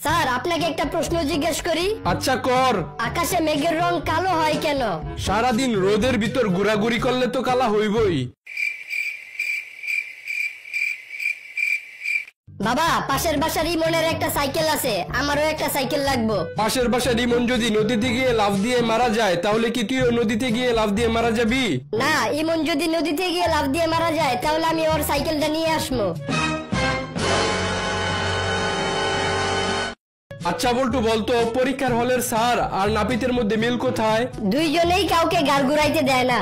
Sir আপনাকে একটা প্রশ্ন জিজ্ঞেস করি। আচ্ছা কর। আকাশে মেঘের রং কালো হয় কেন? সারাদিন রোদের ভিতর ঘোরাঘুরি করলে তো কালা হইবই। বাবা, পাশের বাসার ইমনের একটা সাইকেল আছে, আমারও একটা সাইকেল লাগবে। পাশের বাসার ইমন যদি নদীতে গিয়ে লাফ দিয়ে মারা যায় তাহলে কি তুইও নদীতে গিয়ে লাফ দিয়ে মারা যাবি? না, ইমন যদি নদীতে গিয়ে লাফ দিয়ে মারা যায় তাহলে আমি ওর সাইকেলটা নিয়ে আসবো। আচ্ছা বল্টু বলতো, পরীক্ষার হলের স্যার আর নাপিতের মধ্যে মিল কোথায়? দুইজনেই কাউকে গাড় ঘুরাইতে দেয় না।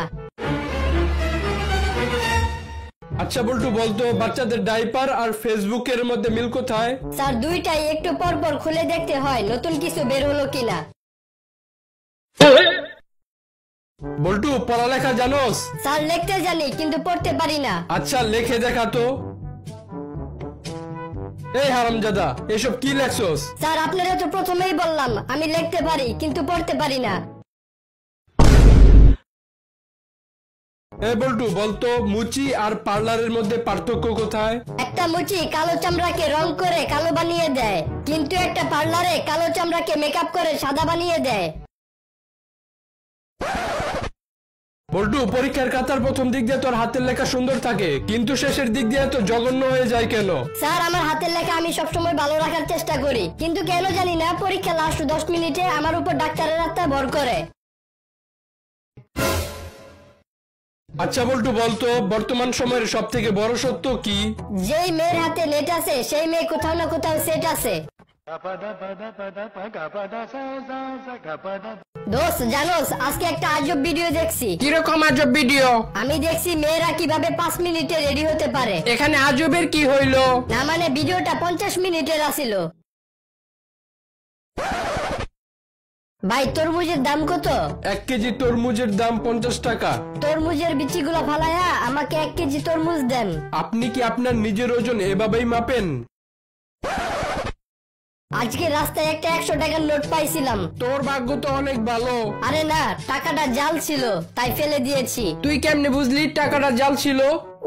আচ্ছা বল্টু বলতো, বাচ্চাদের ডাইপার আর ফেসবুকের মধ্যে মিল কোথায়? স্যার দুইটাই একটু পর পর খুলে দেখতে হয় নতুন কিছু বের হলো কিনা। বল্টু পড়ালেখা জানোস? স্যার লিখতে জানি কিন্তু পড়তে পারি না। আচ্ছা লেখে দেখা তো। এই হারামজাদা, এসব কি লেখছস? স্যার আপনারা তো প্রথমেই বললাম আমি লিখতে পারি কিন্তু পড়তে পারি না। এই বল্টু বলতো, মুচি আর পার্লারের মধ্যে পার্থক্য কোথায়? একটা মুচি কালো চামড়াকে রং করে কালো বানিয়ে দেয়, কিন্তু একটা পার্লারে কালো চামড়াকে মেকআপ করে সাদা বানিয়ে দেয়। বল্টু পরীক্ষার খাতার প্রথম দিক দিয়ে তোর হাতের লেখা সুন্দর থাকে, কিন্তু শেষের দিক দিয়ে তো জঘন্য হয়ে যায় কেন? স্যার আমার হাতের লেখা আমি সবসময় ভালো রাখার চেষ্টা করি, কিন্তু কেন জানি না পরীক্ষা লাস্ট 10 মিনিটে আমার উপর ডাক্তারের আত্মা ভর করে। আচ্ছা বল্টু বলতো, বর্তমান সময়ের সব থেকে বড় সত্য কি? যেই মেয়ের হাতে নেট আছে সেই মেয়ে কোথাও না কোথাও সেট আছে। দোস্ত জানোস আজকে একটা আজব ভিডিও দেখছি। কিরকম আজব ভিডিও? আমি দেখছি মেয়েরা কিভাবে 5 মিনিটে রেডি হতে পারে। এখানে আজবের কি হইলো? না মানে ভিডিওটা 50 মিনিটের আছিল। ভাই তরমুজের দাম কত? 1 কেজি তরমুজের দাম 50 টাকা। তরমুজের বিচিগুলো ফালায়া আমাকে 1 কেজি তরমুজ দেন। আপনি কি আপনার নিজের ওজন এভাবেই মাপেন? আজকে রাস্তায় একটা 100 টাকার নোট পাইছিলাম। তোর ভাগ্য তো অনেক ভালো। আরে না, টাকাটা জাল ছিল তাই ফেলে দিয়েছি। তুই কেমনে বুঝলি টাকাটা জাল ছিল?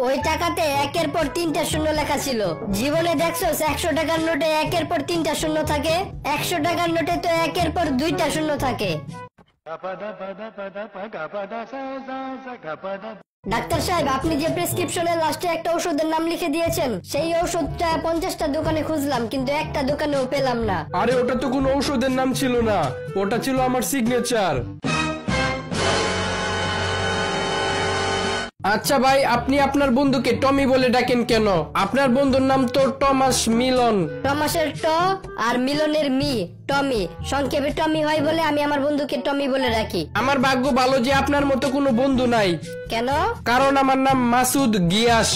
ওই টাকাতে 1-এর পর 3টা শূন্য লেখা ছিল। জীবনে দেখছোস 100 টাকার নোটে 1-এর পর 3টা শূন্য থাকে? 100 টাকার নোটে তো 1-এর পর 2টা শূন্য থাকে। ডাক্তার সাহেব, আপনি যে প্রেসক্রিপশনের লাস্টে একটা ওষুধের নাম লিখে দিয়েছেন সেই ওষুধটা 50টা দোকানে খুঁজলাম কিন্তু একটা দোকানেও পেলাম না। আরে ওটা তো কোনো ঔষধের নাম ছিল না, ওটা ছিল আমার সিগনেচার। আচ্ছা ভাই, আপনি আপনার বন্ধুকে টমি বলে ডাকেন কেন? আপনার বন্ধুর নাম তো টমাস মিলন। টমাসের ট আর মিলনের মি, টমি। সংক্ষেপে টমি হয় বলে আমি আমার বন্ধুকে টমি বলে রাখি। আমার ভাগ্য ভালো যে আপনার মতো কোনো বন্ধু নাই। কেন? কারণ আমার নাম মাসুদ গিয়াস।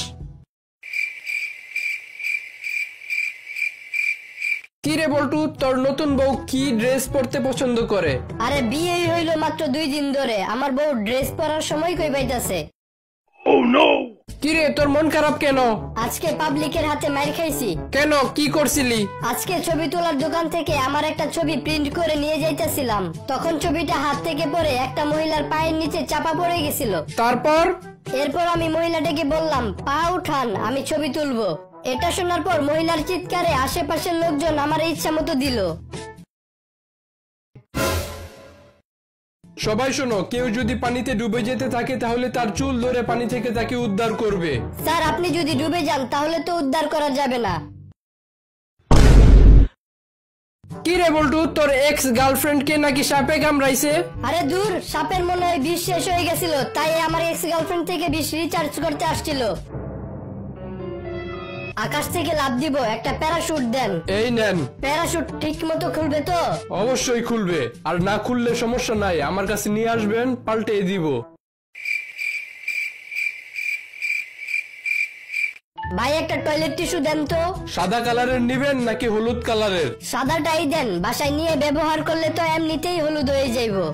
কি রে বল্টু, তোর নতুন বউ কি ড্রেস পরতে পছন্দ করে? আরে বিয়েই হইল মাত্র 2 দিন ধরে, আমার বউ ড্রেস পরার সময় কই পাইতাছে। কি রে, তোর মন খারাপ কেন? আজকে পাবলিকের হাতে মার খাইছি। কেন, কি করছিলি? আজকে ছবি তোলার দোকান থেকে আমার একটা ছবি প্রিন্ট করে নিয়ে যাইতেছিলাম, তখন ছবিটা হাত থেকে পড়ে একটা মহিলার পায়ের নিচে চাপা পড়ে গেছিল। তারপর? এরপর আমি মহিলাটাকে বললাম পা উঠান, আমি ছবি তুলবো। এটা শোনার পর মহিলার চিৎকারে আশেপাশের লোকজন আমার ইচ্ছা মতো দিল। সবাই শোনো, কেউ যদি পানিতে ডুবে যেতে থাকে তাহলে তার চুল ধরে পানি থেকে তাকে উদ্ধার করবে। স্যার আপনি যদি ডুবে যান তাহলে তো উদ্ধার করা যাবে না। কি রে বল্টু, তোর এক্স গার্লফ্রেন্ড কে নাকি সাপে কামড়াইছে? আরে দূর, সাপের মনে হয় বিষ শেষ হয়ে গেছিল তাই আমার এক্স গার্লফ্রেন্ড থেকে বিষ রিচার্জ করতে আসছিল। আকাশ থেকে লাফ দিব, একটা প্যারাশুট দেন। এই নেন। প্যারাশুট ঠিক মতো খুলবে তো? অবশ্যই খুলবে, আর না খুললে সমস্যা নাই, আমার কাছে নিয়ে আসবেন, পাল্টে দিব। ভাই একটা টয়লেট টিস্যু দেন তো। সাদা কালারের নিবেন নাকি হলুদ কালারের? সাদাটাই দেন, বাসায় নিয়ে ব্যবহার করলে তো এমনিতেই হলুদ হয়ে যাইবো।